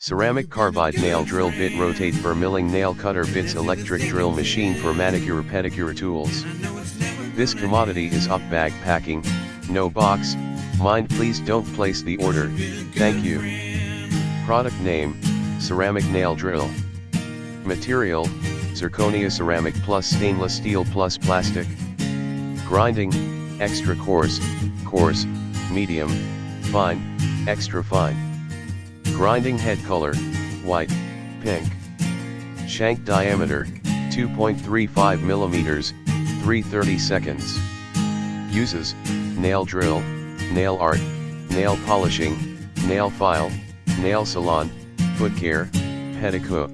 Ceramic carbide nail drill bit rotate for milling nail cutter bits electric drill machine for manicure pedicure tools. This commodity is up bag packing, no box, mind please don't place the order, thank you. Product name, ceramic nail drill. Material, Zirconia ceramic plus stainless steel plus plastic. Grinding, extra coarse, coarse, medium, fine, extra fine. Grinding head color, white, pink. Shank diameter, 2.35 mm, 330 seconds. Uses, nail drill, nail art, nail polishing, nail file, nail salon, foot care, pedicure.